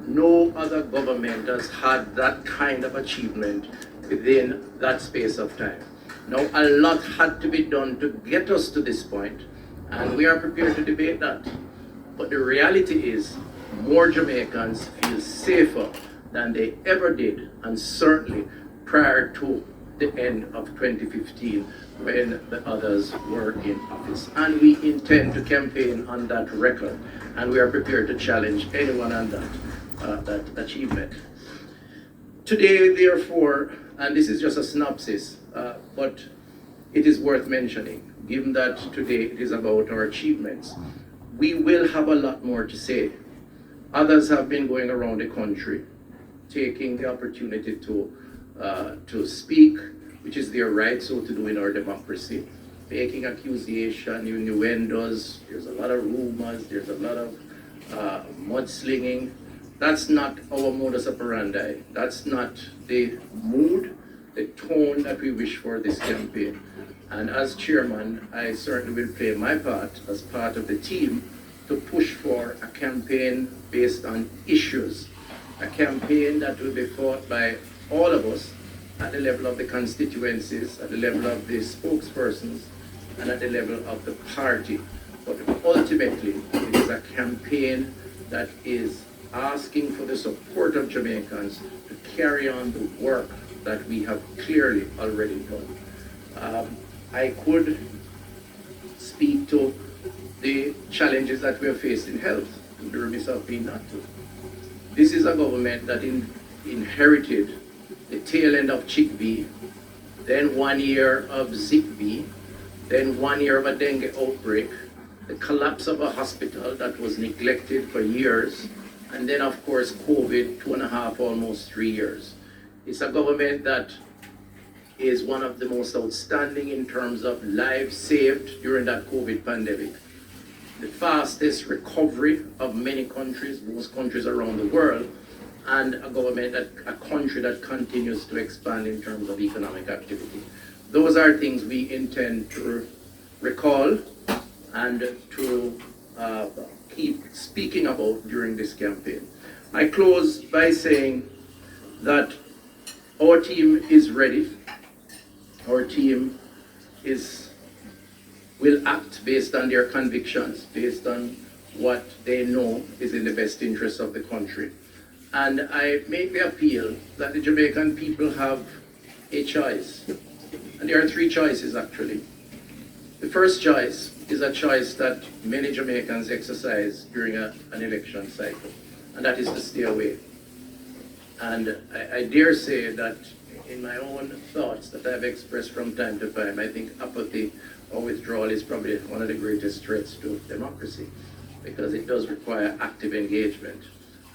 No other government has had that kind of achievement within that space of time. Now, a lot had to be done to get us to this point, and we are prepared to debate that. But the reality is, more Jamaicans feel safer than they ever did, and certainly prior to the end of 2015, when the others were in office. And we intend to campaign on that record, and we are prepared to challenge anyone on that achievement. Today, therefore, and this is just a synopsis, but it is worth mentioning, given that today it is about our achievements. We will have a lot more to say. Others have been going around the country, taking the opportunity to speak, which is their right so to do in our democracy, making accusation, innuendos. There's a lot of rumors, there's a lot of mudslinging. That's not our modus operandi. That's not the mood, the tone that we wish for this campaign. And as chairman, I certainly will play my part as part of the team to push for a campaign based on issues, a campaign that will be fought by all of us at the level of the constituencies, at the level of the spokespersons, and at the level of the party. But ultimately, it is a campaign that is asking for the support of Jamaicans to carry on the work that we have clearly already done. I could speak to the challenges that we are faced in health, to be remiss of me not to. This is a government that inherited the tail end of Chick V, then 1 year of Zika V, then 1 year of a dengue outbreak, the collapse of a hospital that was neglected for years, and then of course COVID, 2.5, almost 3 years. It's a government that is one of the most outstanding in terms of lives saved during that COVID pandemic. The fastest recovery of many countries, most countries around the world, and a country that continues to expand in terms of economic activity. Those are things we intend to recall and to keep speaking about during this campaign. I close by saying that our team is ready. Our team will act based on their convictions, based on what they know is in the best interest of the country. And I make the appeal that the Jamaican people have a choice. And there are 3 choices actually. The first choice is a choice that many Jamaicans exercise during an election cycle, and that is to stay away. And I dare say that in my own thoughts that I've expressed from time to time, I think apathy or withdrawal is probably one of the greatest threats to democracy, because it does require active engagement.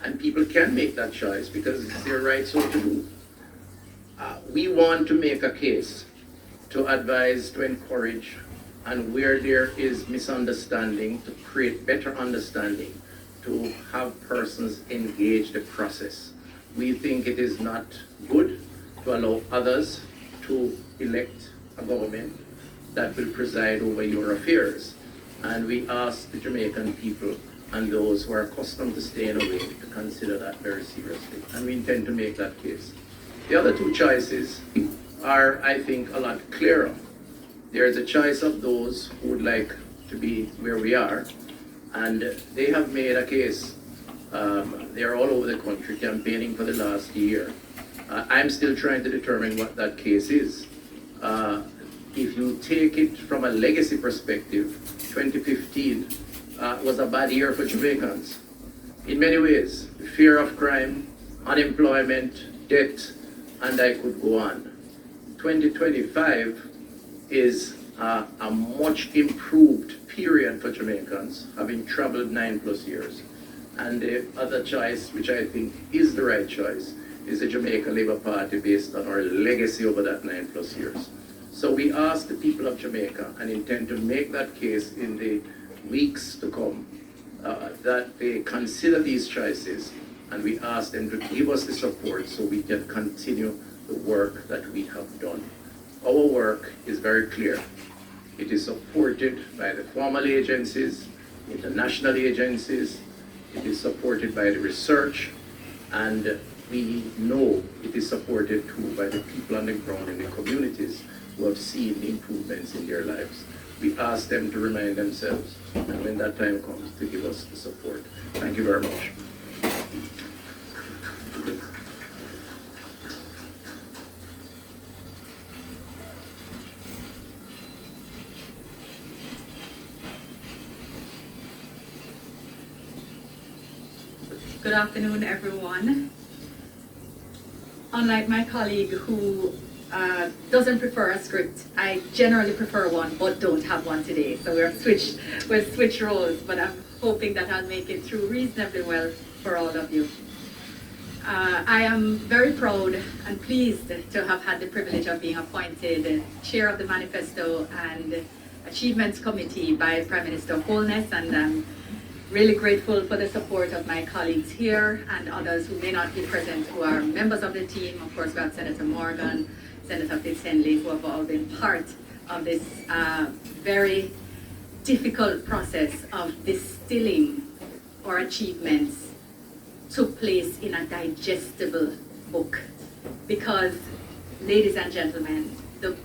And people can make that choice because it's their right so to do. We want to make a case to advise, to encourage, and where there is misunderstanding, to create better understanding, to have persons engage the process. We think it is not good to allow others to elect a government that will preside over your affairs. And we ask the Jamaican people and those who are accustomed to staying away to consider that very seriously. And we intend to make that case. The other 2 choices are, I think, a lot clearer. There is a choice of those who would like to be where we are, and they have made a case. They are all over the country campaigning for the last year. I'm still trying to determine what that case is. If you take it from a legacy perspective, 2015 was a bad year for Jamaicans. In many ways, fear of crime, unemployment, debt, and I could go on. 2025 is a much improved period for Jamaicans, having traveled 9+ years. And the other choice, which I think is the right choice, is the Jamaica Labour Party based on our legacy over that 9+ years. So we ask the people of Jamaica, and intend to make that case in the weeks to come, that they consider these choices, and we ask them to give us the support so we can continue the work that we have done. Our work is very clear. It is supported by the formal agencies, international agencies. It is supported by the research, And we know it is supported too by the people on the ground in the communities who have seen improvements in their lives. We ask them to remind themselves, and when that time comes, to give us the support. Thank you very much. Good afternoon, everyone. Unlike my colleague who doesn't prefer a script, I generally prefer one, but don't have one today. So we'll switch roles, but I'm hoping that I'll make it through reasonably well for all of you. I am very proud and pleased to have had the privilege of being appointed Chair of the Manifesto and Achievements Committee by Prime Minister Holness, and I'm really grateful for the support of my colleagues here and others who may not be present, who are members of the team. Of course, we have Senator Morgan, Senator Fitz-Henley, who have all been part of this very difficult process of distilling our achievements took place in a digestible book. Because, ladies and gentlemen, the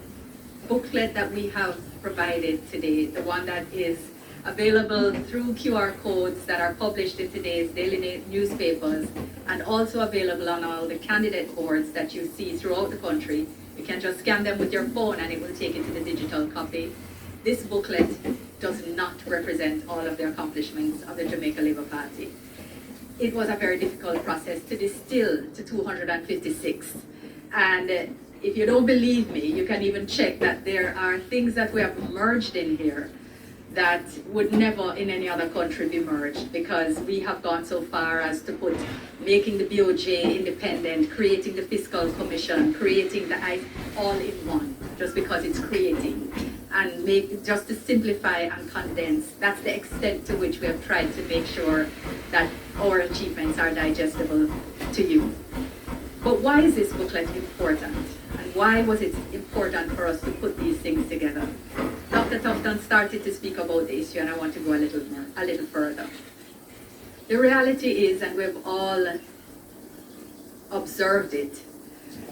booklet that we have provided today, the one that is available through QR codes that are published in today's daily newspapers, and also available on all the candidate boards that you see throughout the country. You can just scan them with your phone and it will take you to the digital copy. This booklet does not represent all of the accomplishments of the Jamaica Labour Party. It was a very difficult process to distill to 256. And if you don't believe me, you can even check that there are things that we have merged in here that would never in any other country be merged, because we have gone so far as to put making the BOJ independent, creating the Fiscal Commission, creating the ICE all in one, just because it's creating, and just to simplify and condense. That's the extent to which we have tried to make sure that our achievements are digestible to you. But why is this booklet important? And why was it important for us to put these things together? Dr. Tufton started to speak about the issue, and I want to go a little further. The reality is, and we've all observed it,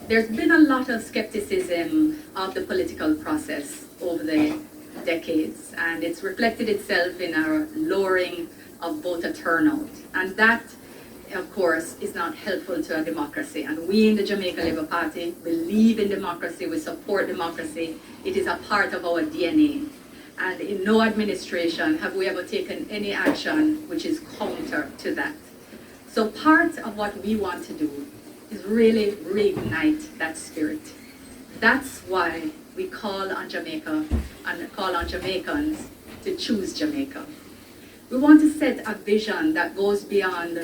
there's been a lot of skepticism of the political process over the decades, and it's reflected itself in our lowering of voter turnout. And that, of course, is not helpful to a democracy. And we in the Jamaica Labour Party believe in democracy, we support democracy. It is a part of our DNA. And in no administration have we ever taken any action which is counter to that. So part of what we want to do is really reignite that spirit. That's why we call on Jamaica and call on Jamaicans to choose Jamaica. We want to set a vision that goes beyond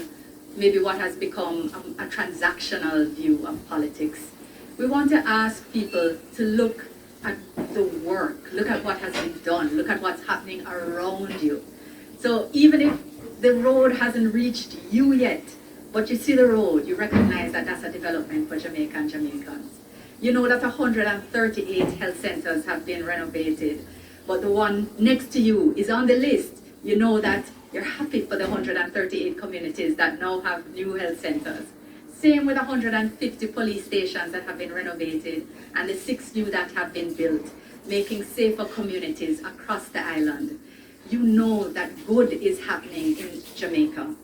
maybe what has become a transactional view of politics. We want to ask people to look at the work, look at what has been done, look at what's happening around you. So even if the road hasn't reached you yet, but you see the road, you recognize that that's a development for Jamaica and Jamaicans. You know that 138 health centers have been renovated, but the one next to you is on the list. You know that you're happy for the 138 communities that now have new health centers. Same with 150 police stations that have been renovated and the 6 new that have been built, making safer communities across the island. You know that good is happening in Jamaica.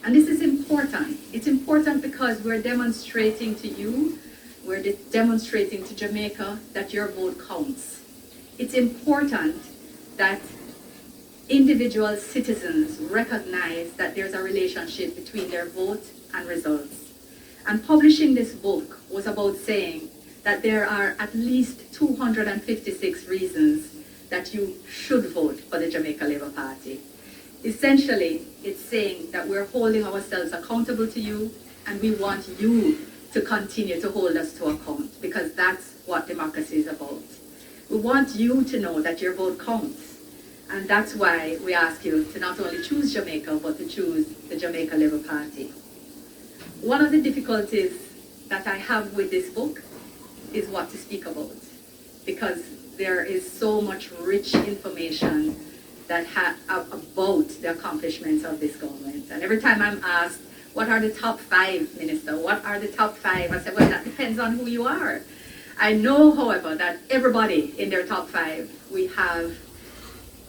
And this is important. It's important because we're demonstrating to you, we're demonstrating to Jamaica that your vote counts. It's important that individual citizens recognize that there's a relationship between their vote and results. And publishing this book was about saying that there are at least 256 reasons that you should vote for the Jamaica Labour Party. Essentially, it's saying that we're holding ourselves accountable to you, and we want you to continue to hold us to account, because that's what democracy is about. We want you to know that your vote counts. And that's why we ask you to not only choose Jamaica, but to choose the Jamaica Labour Party. One of the difficulties that I have with this book is what to speak about, because there is so much rich information that about the accomplishments of this government. And every time I'm asked, what are the top 5, Minister? What are the top 5? I said, well, that depends on who you are. I know, however, that everybody in their top 5, we have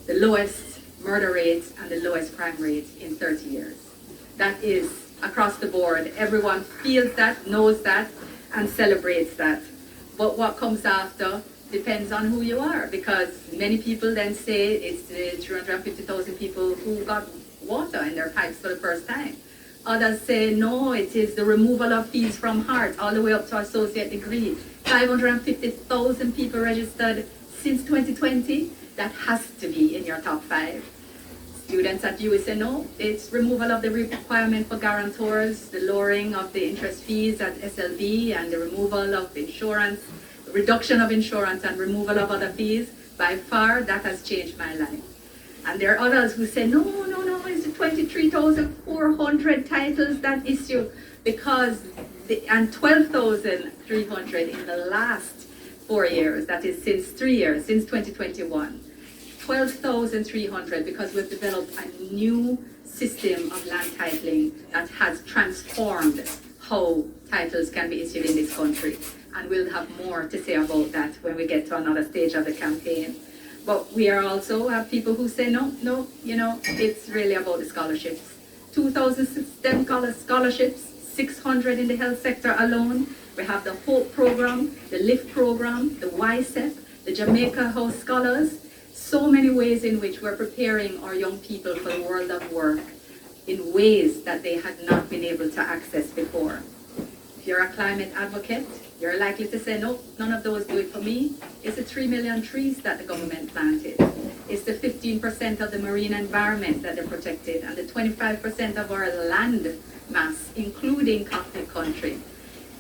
the lowest murder rates and the lowest crime rates in 30 years. That is across the board. Everyone feels that, knows that, and celebrates that. But what comes after depends on who you are, because many people then say it's the 350,000 people who got water in their pipes for the first time. Others say, no, it is the removal of fees from heart all the way up to associate degree. 550,000 people registered since 2020. That has to be in your top 5. Students at US say, no, it's removal of the requirement for guarantors, the lowering of the interest fees at SLB, and the removal of insurance, reduction of insurance and removal of other fees. By far, that has changed my life. And there are others who say, no, it's the 23,400 titles that issue, because and 12,300 in the last 4 years, that is since 3 years, since 2021. 12,300, because we've developed a new system of land titling that has transformed how titles can be issued in this country. And we'll have more to say about that when we get to another stage of the campaign. But we are also have people who say, no, it's really about the scholarships. 2,000 STEM scholarships, 600 in the health sector alone. We have the HOPE program, the LIFT program, the YSEP, the Jamaica House Scholars. So many ways in which we're preparing our young people for the world of work in ways that they had not been able to access before. If you're a climate advocate, you're likely to say, no, none of those do it for me. It's the 3 million trees that the government planted. It's the 15% of the marine environment that they protected, and the 25% of our land mass, including Catholic country.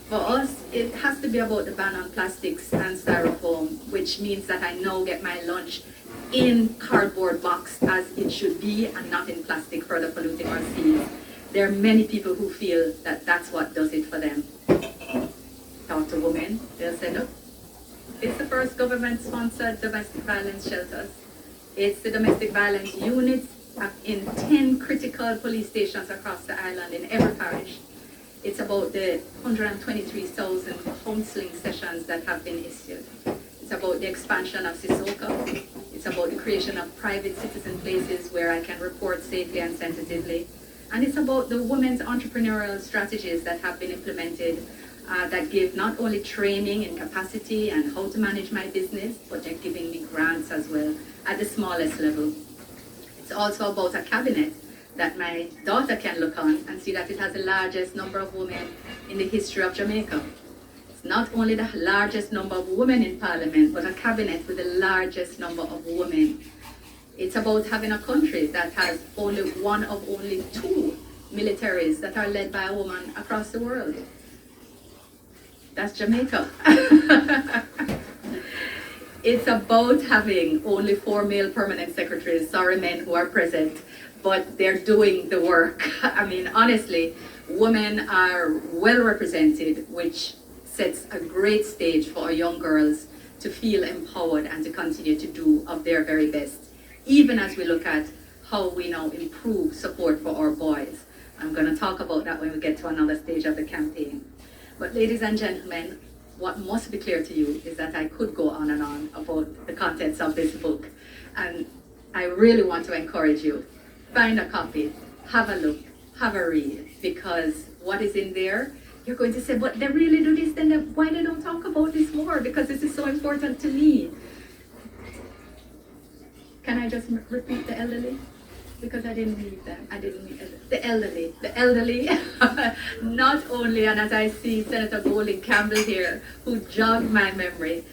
For us, it has to be about the ban on plastics and styrofoam, which means that I now get my lunch in cardboard box as it should be, and not in plastic, further polluting our seas. There are many people who feel that that's what does it for them. Talk to women, they'll say, no, it's the first government-sponsored domestic violence shelters. It's the domestic violence units in 10 critical police stations across the island in every parish. It's about the 123,000 counseling sessions that have been issued. It's about the expansion of Sissoko. It's about the creation of private citizen places where I can report safely and sensitively. And it's about the women's entrepreneurial strategies that have been implemented that give not only training and capacity and how to manage my business, but they're giving me grants as well at the smallest level. It's also about a cabinet that my daughter can look on and see that it has the largest number of women in the history of Jamaica. It's not only the largest number of women in parliament, but a cabinet with the largest number of women. It's about having a country that has only one of only 2 militaries that are led by a woman across the world. That's Jamaica. It's about having only 4 male permanent secretaries, sorry men who are present, but they're doing the work. I mean, honestly, women are well represented, which sets a great stage for our young girls to feel empowered and to continue to do of their very best, even as we look at how we now improve support for our boys. I'm going to talk about that when we get to another stage of the campaign. But ladies and gentlemen, what must be clear to you is that I could go on and on about the contents of this book. And I really want to encourage you, find a copy, have a look, have a read, because what is in there, you're going to say, but they really do this, then why they don't talk about this more? Because this is so important to me. Can I just repeat the elderly? Because I didn't read them. I didn't read the elderly. The elderly, not only, and as I see Senator Golding Campbell here, who jogged my memory,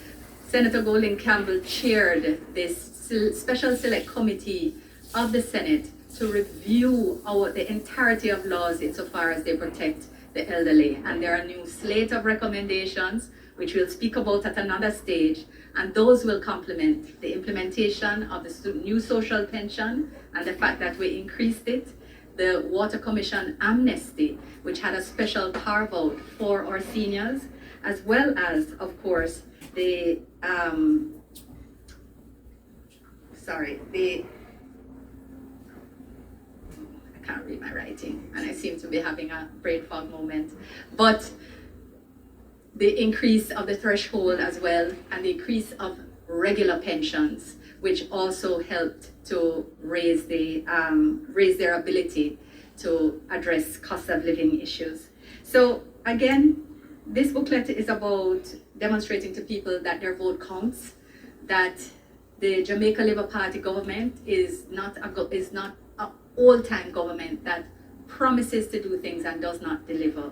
Senator Golding Campbell chaired this special select committee of the Senate to review the entirety of laws insofar as they protect the elderly. And there are a new slate of recommendations, which we'll speak about at another stage, and those will complement the implementation of the new social pension and the fact that we increased it, the Water Commission amnesty, which had a special carve-out for our seniors, as well as, of course, the I can't read my writing. exciting. And I seem to be having a brain fog moment. But the increase of the threshold as well, and the increase of regular pensions, which also helped to raise their ability to address cost of living issues. So again, this booklet is about demonstrating to people that their vote counts, that the Jamaica Labour Party government is not an all-time government that promises to do things and does not deliver.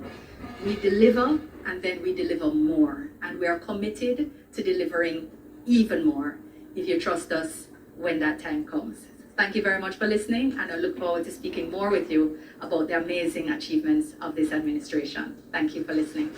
We deliver, and then we deliver more, and we are committed to delivering even more if you trust us when that time comes. Thank you very much for listening, and I look forward to speaking more with you about the amazing achievements of this administration. Thank you for listening.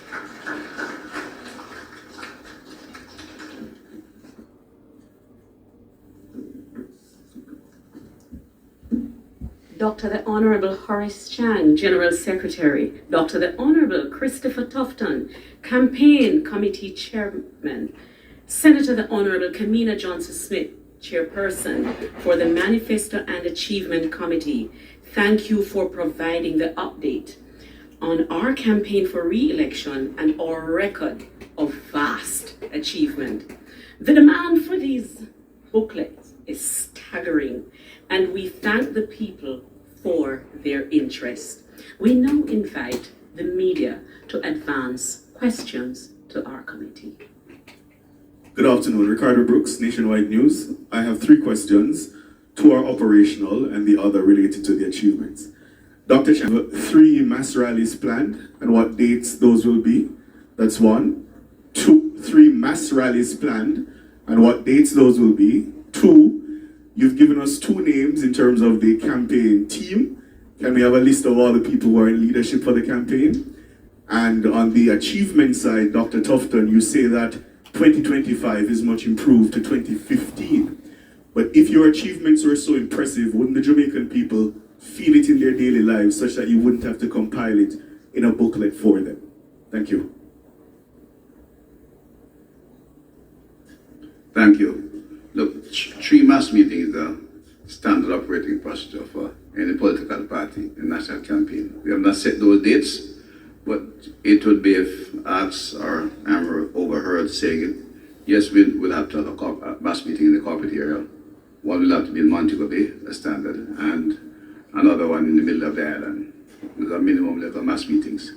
Dr. the Honorable Horace Chan, General Secretary, Dr. the Honorable Christopher Tufton, Campaign Committee Chairman, Senator the Honorable Kamina Johnson-Smith, Chairperson for the Manifesto and Achievement Committee. Thank you for providing the update on our campaign for re-election and our record of vast achievement. The demand for these booklets is staggering, and we thank the people for their interest. We now invite the media to advance questions to our committee. Good afternoon, Ricardo Brooks, Nationwide News. I have 3 questions. 2 are operational and the other related to the achievements. Dr. Chan, 3 mass rallies planned and what dates those will be? That's 1. 2, 3 mass rallies planned and what dates those will be? 2, you've given us 2 names in terms of the campaign team. Can we have a list of all the people who are in leadership for the campaign? And on the achievement side, Dr. Tufton, you say that 2025 is much improved to 2015. But if your achievements were so impressive, wouldn't the Jamaican people feel it in their daily lives such that you wouldn't have to compile it in a booklet for them? Thank you. Thank you. Look, 3 mass meetings is a standard operating procedure for any political party in national campaign. We have not set those dates, but it would be if Axe or Amber overheard saying, yes, we'll have to have a mass meeting in the corporate area. One will have to be in Montego Bay, a standard, and another one in the middle of the island. There's a minimum level of mass meetings.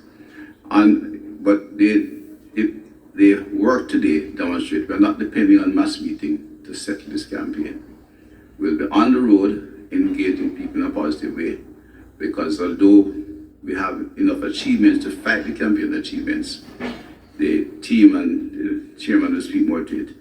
But the work today demonstrates we're not depending on mass meeting to settle this campaign. We'll be on the road, engaging people in a positive way, because although we have enough achievements to fight the campaign achievements, the team and the chairman will speak more to it.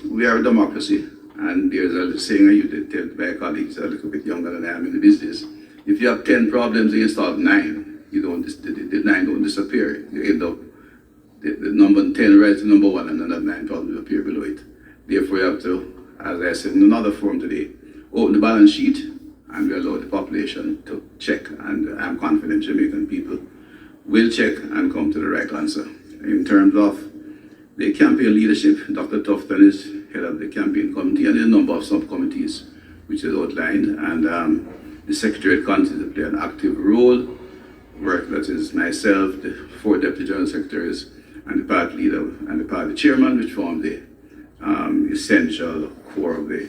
We are a democracy, and there's a saying I used to tell my colleagues a little bit younger than I am in the business. If you have 10 problems and you solve 9, the 9 don't disappear. You end up, the number 10 rises to number 1 and another 9 problems appear below it. Therefore you have to, as I said in another forum today, open the balance sheet and we allow the population to check, and I'm confident Jamaican people will check and come to the right answer. In terms of the campaign leadership, Dr. Tufton is head of the campaign committee and a number of subcommittees which is outlined, and the Secretariat continues to play an active role, work that is myself, the 4 deputy general secretaries, and the party leader and the party chairman, which form the essential core of the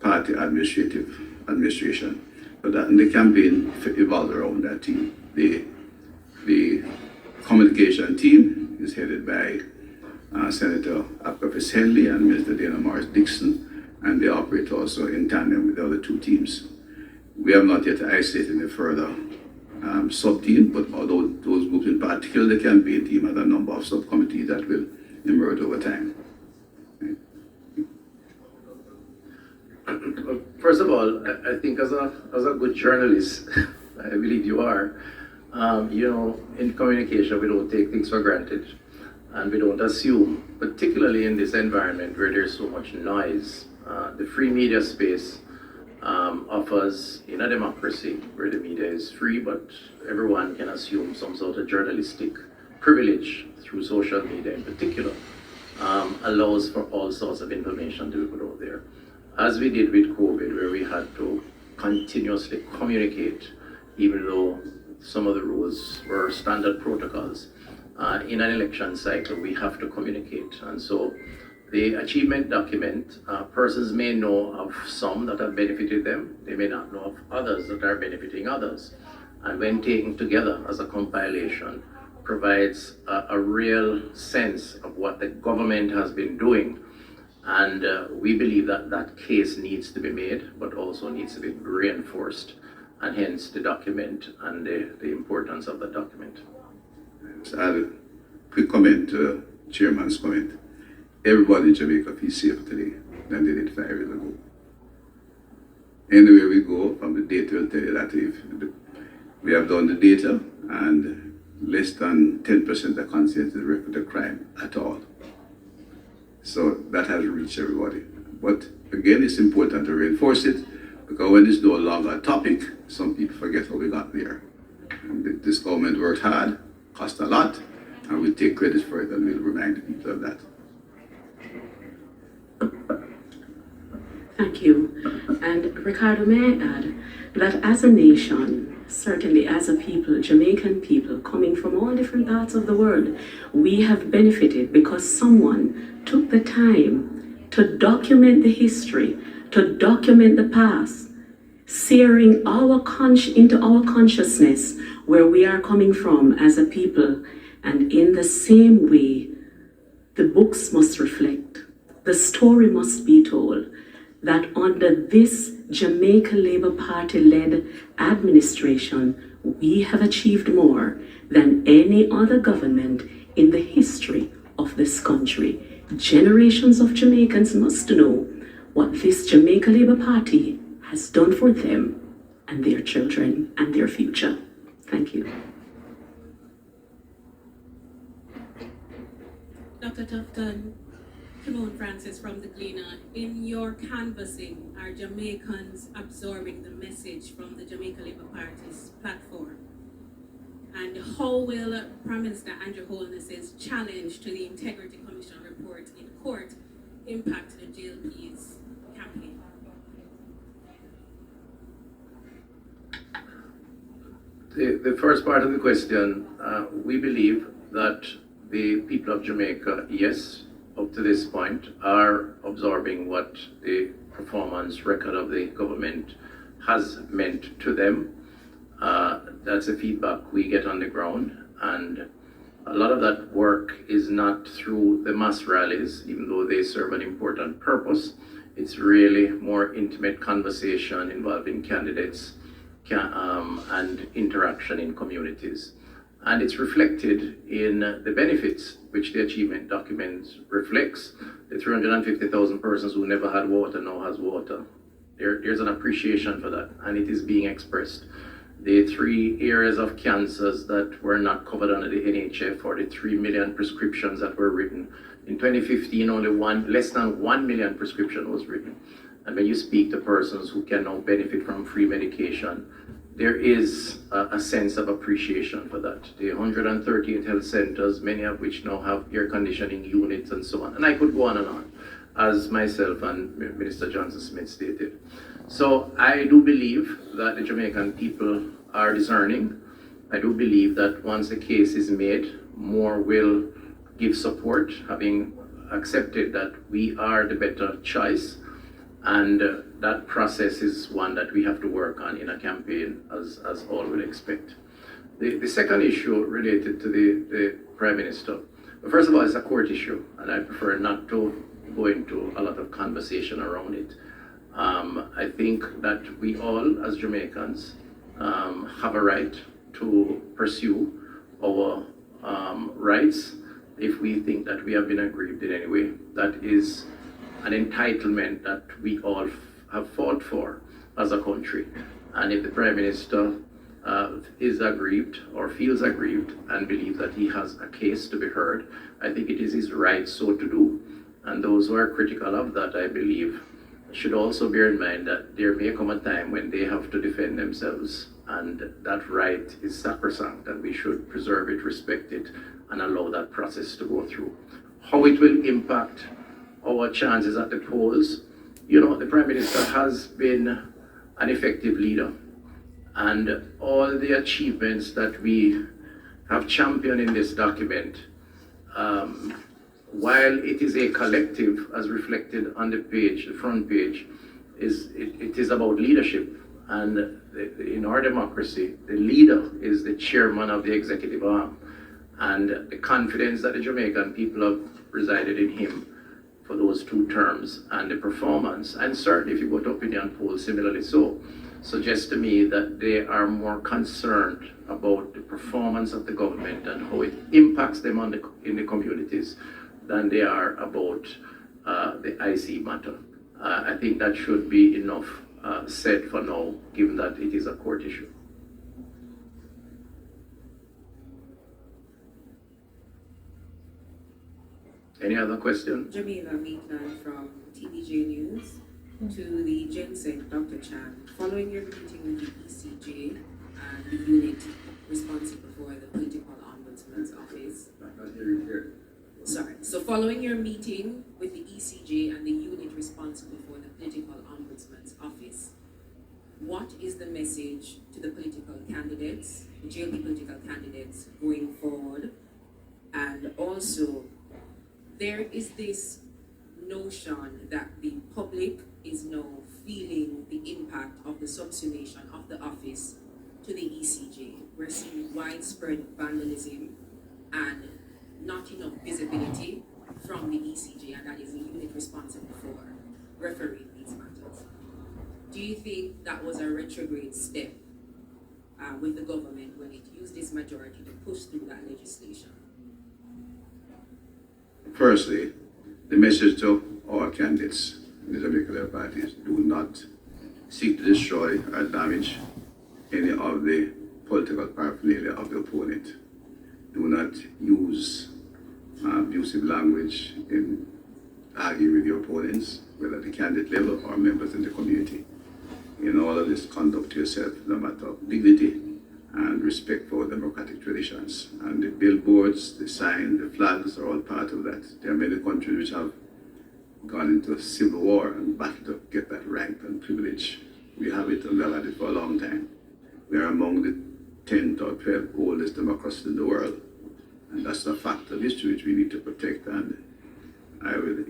party administration. But that, and the campaign evolves around that team. The communication team is headed by Senator Apkafis Henley and Mr. Dana Morris Dixon, and they operate also in tandem with the other 2 teams. We have not yet isolated any further sub-team, but although those groups, in particular the campaign team, have a number of subcommittees that will emerge over time. First of all, I think as a good journalist, I believe you are, in communication we don't take things for granted and we don't assume, particularly in this environment where there's so much noise. The free media space offers, in a democracy where the media is free, but everyone can assume some sort of journalistic privilege through social media in particular, allows for all sorts of information to be put out there. As we did with COVID, where we had to continuously communicate even though some of the rules were standard protocols. In an election cycle, we have to communicate. And so the achievement document, persons may know of some that have benefited them. They may not know of others that are benefiting others. And when taken together as a compilation, provides a real sense of what the government has been doing. And we believe that that case needs to be made, but also needs to be reinforced, and hence the document and the importance of the document. So I'll add a quick comment to Chairman's comment. Everybody in Jamaica feels safer today than they did 5 years ago. Anywhere we go, from the data will tell you that if we have done the data and less than 10% are considered to report a crime at all. So that has reached everybody. But again, it's important to reinforce it, because when it's no longer a topic, some people forget how we got there. And this government worked hard, cost a lot, and we'll take credit for it, and we'll remind the people of that. Thank you. And Ricardo, may I add that as a nation, certainly as a people, Jamaican people, coming from all different parts of the world, we have benefited because someone took the time to document the history, to document the past, searing into our consciousness where we are coming from as a people. And in the same way, the books must reflect, the story must be told, that under this Jamaica Labour Party-led administration, we have achieved more than any other government in the history of this country. Generations of Jamaicans must know what this Jamaica Labour Party has done for them and their children and their future. Thank you. Dr. Tufton, Timon Francis from the Gleaner. In your canvassing, are Jamaicans absorbing the message from the Jamaica Labour Party's platform? And how will Prime Minister Andrew Holness's challenge to the Integrity Commission report in court impact the JLP's campaign? The first part of the question, we believe that the people of Jamaica, yes, up to this point, are absorbing what the performance record of the government has meant to them. That's the feedback we get on the ground, and a lot of that work is not through the mass rallies, even though they serve an important purpose. It's really more intimate conversation involving candidates and interaction in communities. And it's reflected in the benefits which the achievement document reflects. The 350,000 persons who never had water now has water. There's an appreciation for that, and it is being expressed. The 3 areas of cancers that were not covered under the NHF, or the 3 million prescriptions that were written. In 2015, less than 1 million prescription was written. And when you speak to persons who can now benefit from free medication, there is a sense of appreciation for that. The 138 health centers, many of which now have air conditioning units and so on. And I could go on, as myself and Minister Johnson Smith stated. So I do believe that the Jamaican people are discerning. I do believe that once the case is made, more will give support, having accepted that we are the better choice. And that process is one that we have to work on in a campaign, as all will expect. The second issue related to the Prime Minister, well, first of all, it's a court issue, and I prefer not to go into a lot of conversation around it. I think that we all, as Jamaicans, have a right to pursue our rights if we think that we have been aggrieved in any way. That is an entitlement that we all have fought for as a country. And if the Prime Minister is aggrieved or feels aggrieved and believes that he has a case to be heard, I think it is his right so to do. And those who are critical of that, I believe, should also bear in mind that there may come a time when they have to defend themselves, and that right is sacrosanct, and we should preserve it, respect it, and allow that process to go through. How it will impact our chances at the polls, you know, the Prime Minister has been an effective leader, and all the achievements that we have championed in this document, while it is a collective, as reflected on the page, the front page, it is about leadership. And in our democracy, the leader is the chairman of the executive arm. And the confidence that the Jamaican people have resided in him for those 2 terms, and the performance, and certainly if you go to opinion polls, similarly so, suggests to me that they are more concerned about the performance of the government and how it impacts them in the communities than they are about the IC matter. I think that should be enough said for now, given that it is a court issue. Any other question? Jamila Maitland from TVJ News. To the GenSec, Dr. Chan, following your meeting with the ECJ and the unit responsible for the Political Ombudsman's Office. So following your meeting with the ECJ and the unit responsible for the Political Ombudsman's Office, what is the message to the political candidates, the JLP political candidates going forward? And also, there is this notion that the public is now feeling the impact of the subsumation of the office to the ECJ. We're seeing widespread vandalism and not enough visibility from the ECJ, and that is the unit responsible for refereeing these matters. Do you think that was a retrograde step with the government when it used its majority to push through that legislation? Firstly, the message to all candidates in the Jamaican parties: do not seek to destroy or damage any of the political paraphernalia of the opponent. Do not use abusive language in arguing with your opponents, whether at the candidate level or members in the community. In all of this, conduct yourself in a matter of dignity and respect for democratic traditions. And the billboards, the signs, the flags are all part of that. There are many countries which have gone into a civil war and battled to get that rank and privilege. We have it, and we have had it for a long time. We are among the 10th or 12th oldest democracies in the world. And that's a fact of history which we need to protect. And I will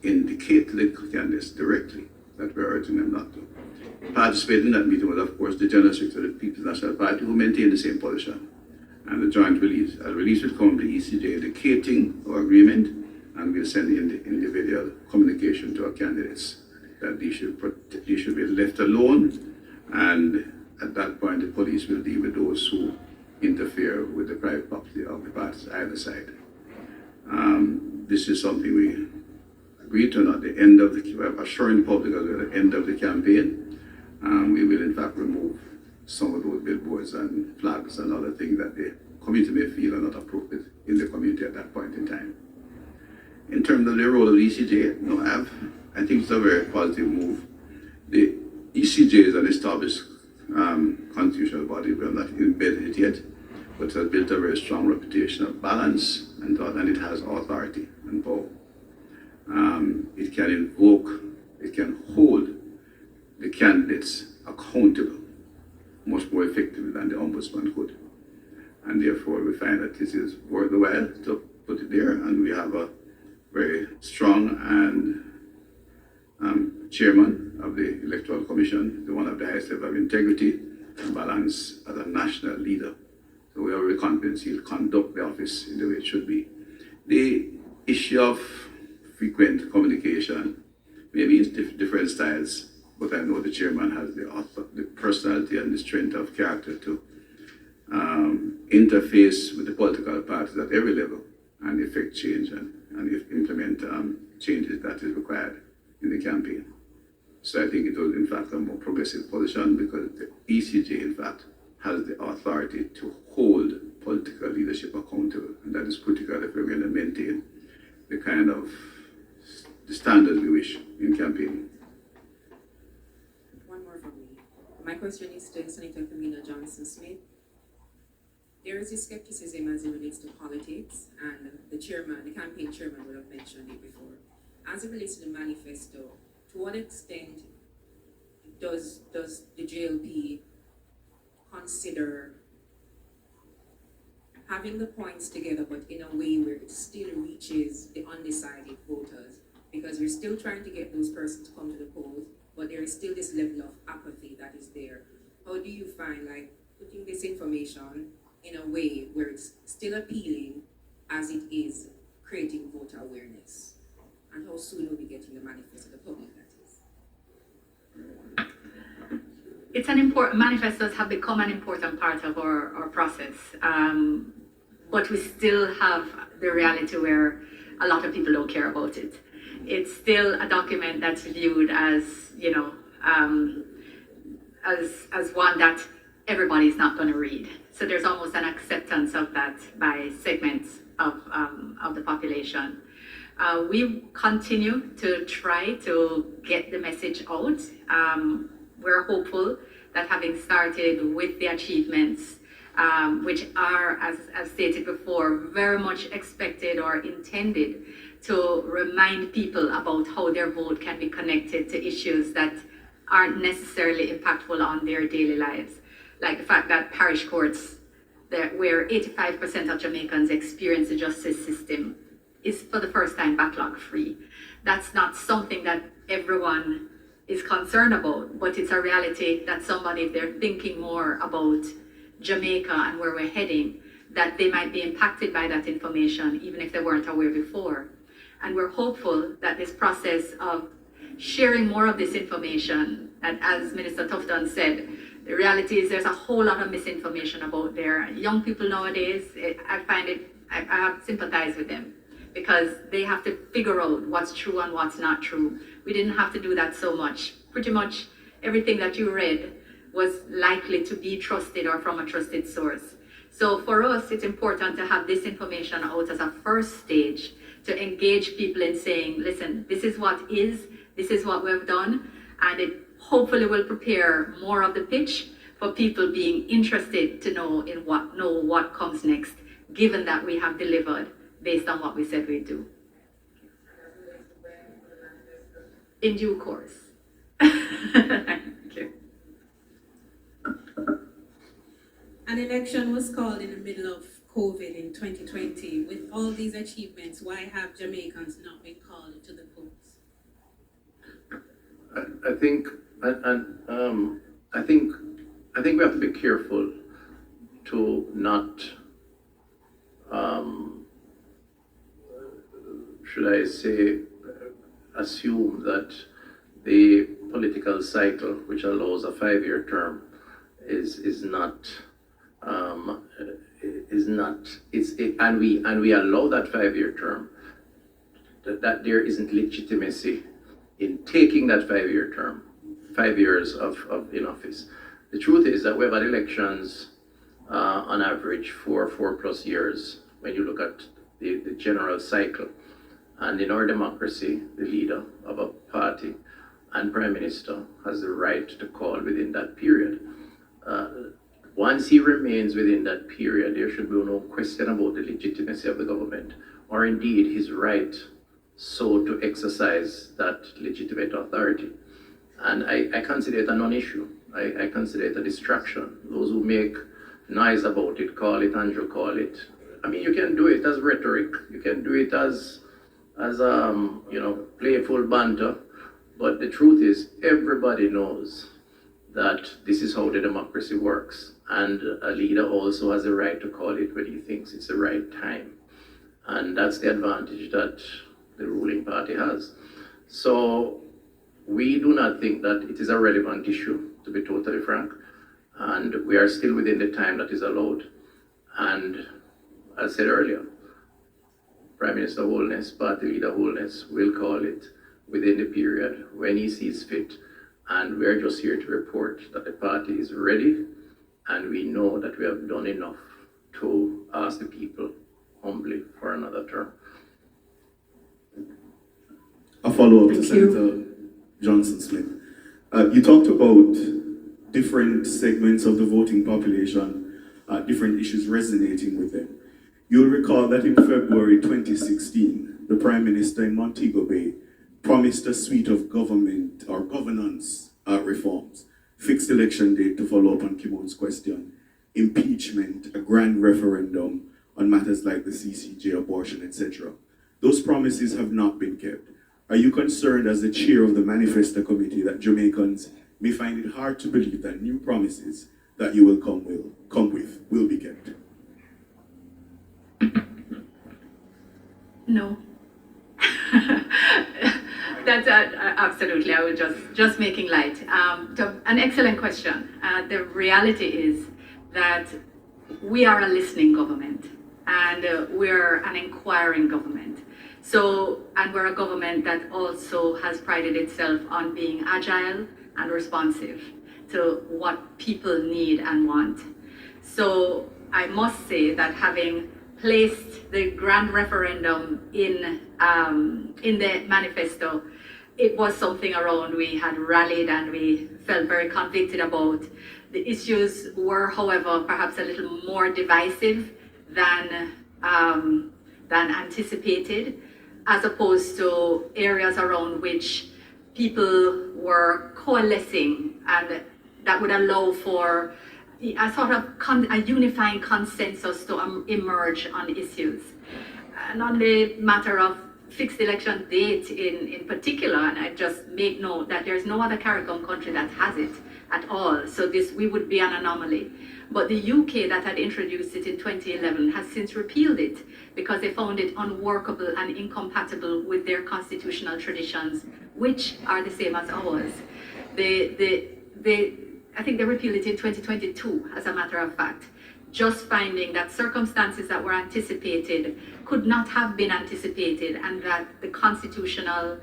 indicate to the candidates directly that we're urging them not to participate in that meeting. Was, of course, the General Secretary of the People's National Party, who maintained the same position. And the joint release. A release will come from the ECJ indicating our agreement, and we'll send in the individual communication to our candidates that they should be left alone, and at that point the police will deal with those who interfere with the private property of the parties either side. This is something we agreed to at the end of assuring the public at the end of the campaign. We will in fact remove some of those billboards and flags and other things that the community may feel are not appropriate in the community at that point in time. In terms of the role of the ECJ, no, I think it's a very positive move. The ECJ is an established constitutional body. We have not embedded it yet, but it has built a very strong reputation of balance and thought, and it has authority and power. It can invoke, it can hold the candidates accountable much more effectively than the ombudsman could. And therefore we find that this is worth the while to put it there, and we have a very strong and chairman of the Electoral Commission, the one of the highest level of integrity and balance as a national leader. So we are very confident he'll conduct the office in the way it should be. The issue of frequent communication, maybe in different styles, but I know the chairman has the personality and the strength of character to interface with the political parties at every level and effect change and implement changes that is required in the campaign. So I think it was in fact a more progressive position, because the ECJ in fact has the authority to hold political leadership accountable, and that is critical if we're going to maintain the kind of the standards we wish in campaigning. One more from me. My question is to Senator Kamina Johnson-Smith. There is a skepticism as it relates to politics, and the campaign chairman would have mentioned it before. As it relates to the manifesto, to what extent does the JLP consider having the points together, but in a way where it still reaches the undecided voters? Because we're still trying to get those persons to come to the polls, but there is still this level of apathy that is there. How do you find, like, putting this information in a way where it's still appealing as it is creating voter awareness? And how soon will we get in the manifesto to the public, that is? It's an important, manifestos have become an important part of our process. But we still have the reality where a lot of people don't care about it. It's still a document that's viewed as, as one that everybody's not going to read. So there's almost an acceptance of that by segments of the population. We continue to try to get the message out. We're hopeful that having started with the achievements, which are, as stated before, very much expected or intended to remind people about how their vote can be connected to issues that aren't necessarily impactful on their daily lives. Like the fact that parish courts, where 85% of Jamaicans experience the justice system, is for the first time backlog free. That's not something that everyone is concerned about, but it's a reality that somebody, if they're thinking more about Jamaica and where we're heading, that they might be impacted by that information, even if they weren't aware before. And we're hopeful that this process of sharing more of this information, and as Minister Tufton said, the reality is there's a whole lot of misinformation about there. Young people nowadays, I have sympathized with them because they have to figure out what's true and what's not true. We didn't have to do that so much. Pretty much everything that you read was likely to be trusted or from a trusted source. So for us, it's important to have this information out as a first stage to engage people in saying, listen, this is what is, this is what we've done, and it hopefully will prepare more of the pitch for people being interested to know what comes next, given that we have delivered based on what we said we'd do. In due course. Thank you. An election was called in the middle of COVID in 2020. With all these achievements, why have Jamaicans not been called to the polls? I think we have to be careful to not, should I say, assume that the political cycle, which allows a 5-year term, and we allow that 5-year term, that there isn't legitimacy in taking that 5-year term, 5 years of in office. The truth is that we've had elections on average for 4+ years when you look at the general cycle. And in our democracy, the leader of a party and prime minister has the right to call within that period. Once he remains within that period, there should be no question about the legitimacy of the government, or indeed his right so to exercise that legitimate authority. And I consider it a non-issue. I consider it a distraction. Those who make noise about it, call it Andrew, call it. I mean, you can do it as rhetoric. You can do it as playful banter. But the truth is, everybody knows that this is how the democracy works. And a leader also has the right to call it when he thinks it's the right time. And that's the advantage that the ruling party has. So we do not think that it is a relevant issue, to be totally frank. And we are still within the time that is allowed. And as I said earlier, Prime Minister Holness, Party Leader Holness will call it within the period when he sees fit. And we're just here to report that the party is ready, and we know that we have done enough to ask the people humbly for another term. A follow-up to Thank Senator Johnson-Smith. You talked about different segments of the voting population, different issues resonating with them. You'll recall that in February 2016, the Prime Minister in Montego Bay promised a suite of government or governance reforms. fixed election date to follow up on Kimon's question, impeachment, a grand referendum on matters like the CCJ, abortion, etc. Those promises have not been kept. Are you concerned as the chair of the Manifesto committee that Jamaicans may find it hard to believe that new promises that you will come with will be kept? No. That's absolutely. I was just making light. So an excellent question. The reality is that we are a listening government, and we're an inquiring government. So, and we're a government that also has prided itself on being agile and responsive to what people need and want. So I must say that having placed the grand referendum in the manifesto, it was something around we had rallied and we felt very convicted about. The issues were, however, perhaps a little more divisive than anticipated, as opposed to areas around which people were coalescing, and that would allow for a sort of a unifying consensus to emerge on issues. And on the matter of fixed election date in particular, and I just make note that there's no other CARICOM country that has it at all, so we would be an anomaly. But the UK that had introduced it in 2011 has since repealed it because they found it unworkable and incompatible with their constitutional traditions, which are the same as ours. I think they repealed it in 2022, as a matter of fact, just finding that circumstances that were anticipated could not have been anticipated, and that the constitutional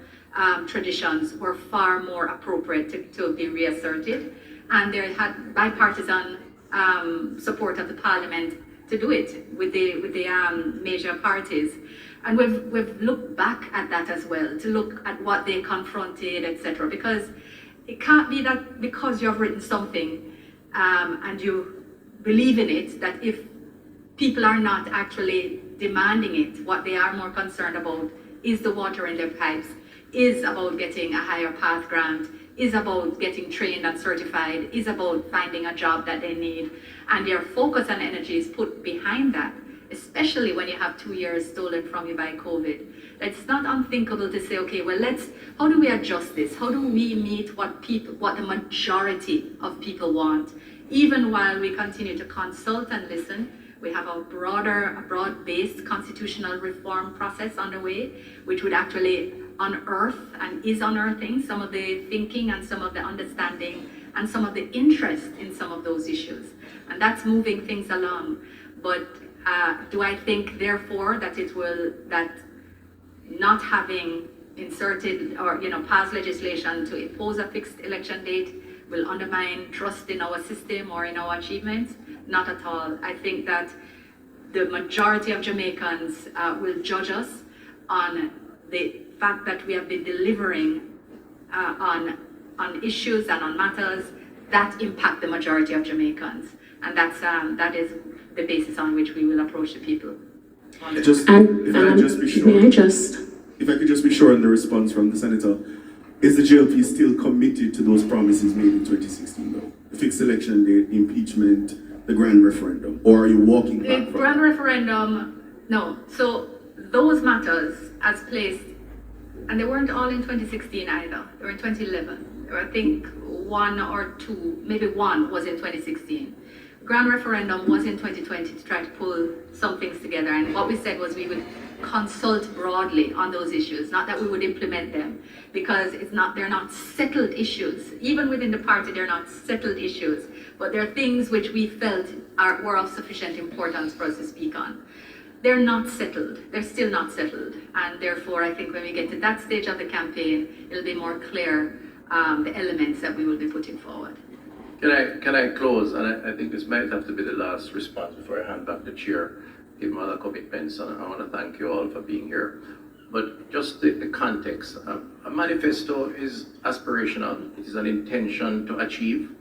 traditions were far more appropriate to be reasserted. And they had bipartisan support of the Parliament to do it with the major parties. And we've looked back at that as well, to look at what they confronted, etc. Because it can't be that because you've written something and you believe in it, that if people are not actually demanding it, what they are more concerned about is the water in their pipes, is about getting a higher path grant, is about getting trained and certified, is about finding a job that they need, and their focus and energy is put behind that, especially when you have 2 years stolen from you by COVID. It's not unthinkable to say, okay, well, how do we adjust this? How do we meet what the majority of people want? Even while we continue to consult and listen, we have a broad-based constitutional reform process underway, which would actually unearth and is unearthing some of the thinking and some of the understanding and some of the interest in some of those issues. And that's moving things along. But do I think, therefore, that not having inserted or passed legislation to impose a fixed election date will undermine trust in our system or in our achievements? Not at all. I think that the majority of Jamaicans will judge us on the fact that we have been delivering on issues and on matters that impact the majority of Jamaicans, and that is the basis on which we will approach the people. If I could just be sure on the response from the Senator, is the JLP still committed to those promises made in 2016, though? The fixed election date, impeachment, the grand referendum, or are you walking back from the grand referendum? No. So those matters as placed, and they weren't all in 2016 either. They were in 2011. There were, I think, one or two, maybe one was in 2016. Grand referendum was in 2020 to try to pull some things together, and what we said was we would consult broadly on those issues, not that we would implement them, because they're not settled issues. Even within the party, they're not settled issues, but they're things which we felt were of sufficient importance for us to speak on. They're not settled. They're still not settled, and therefore I think when we get to that stage of the campaign, it'll be more clear the elements that we will be putting forward. Can I close? And I think this might have to be the last response before I hand back the chair, give my other commitments, and I want to thank you all for being here. But just the context. A manifesto is aspirational. It is an intention to achieve,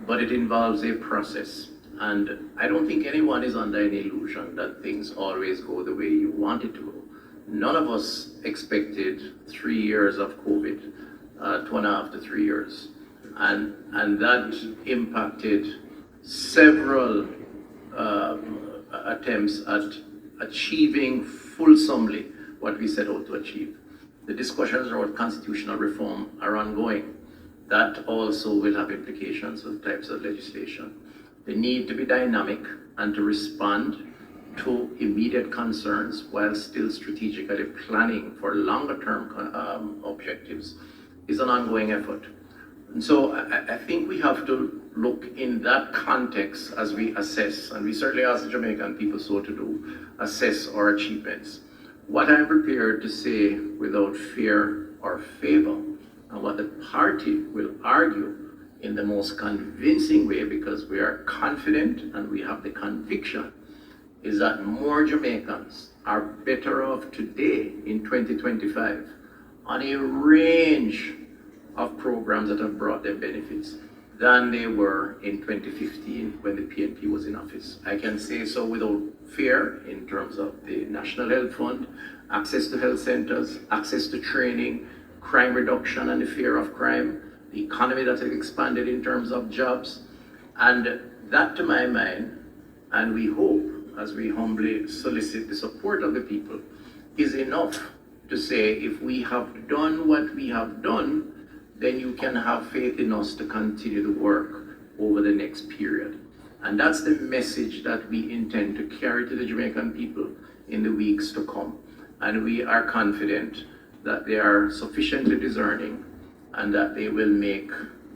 but it involves a process. And I don't think anyone is under any illusion that things always go the way you want it to go. None of us expected 3 years of COVID, 2.5 to 3 years. and that impacted several attempts at achieving fulsomely what we set out to achieve. The discussions around constitutional reform are ongoing. That also will have implications of types of legislation. The need to be dynamic and to respond to immediate concerns while still strategically planning for longer term objectives is an ongoing effort. And so I think we have to look in that context as we assess, and we certainly ask the Jamaican people so to do, assess our achievements. What I'm prepared to say without fear or favor, and what the party will argue in the most convincing way, because we are confident and we have the conviction, is that more Jamaicans are better off today in 2025 on a range of programs that have brought them benefits than they were in 2015 when the PNP was in office. I can say so without fear in terms of the National Health Fund, access to health centers, access to training, crime reduction and the fear of crime, the economy that has expanded in terms of jobs. And that, to my mind, and we hope, as we humbly solicit the support of the people, is enough to say, if we have done what we have done, then you can have faith in us to continue the work over the next period. And that's the message that we intend to carry to the Jamaican people in the weeks to come. And we are confident that they are sufficiently discerning and that they will make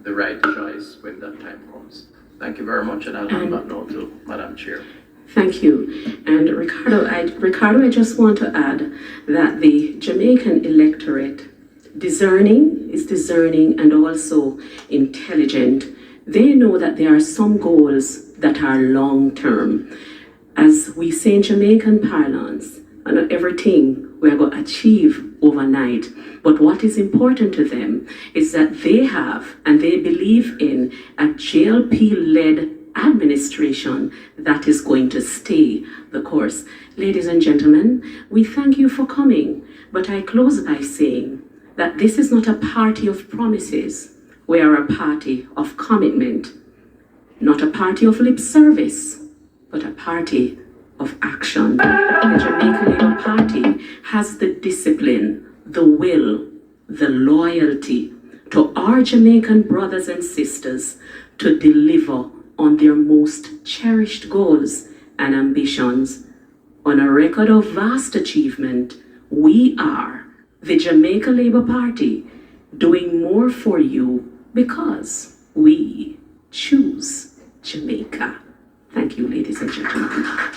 the right choice when that time comes. Thank you very much, and I'll hand back now to Madam Chair. Thank you. And Ricardo, I just want to add that the Jamaican electorate is discerning and also intelligent. They know that there are some goals that are long-term. As we say in Jamaican parlance, not everything we're going to achieve overnight. But what is important to them is that they have and they believe in a JLP-led administration that is going to stay the course. Ladies and gentlemen, we thank you for coming, but I close by saying that this is not a party of promises. We are a party of commitment, not a party of lip service, but a party of action. The Jamaican Labour Party has the discipline, the will, the loyalty to our Jamaican brothers and sisters to deliver on their most cherished goals and ambitions. On a record of vast achievement, we are the Jamaica Labour Party, doing more for you because we choose Jamaica. Thank you, ladies and gentlemen.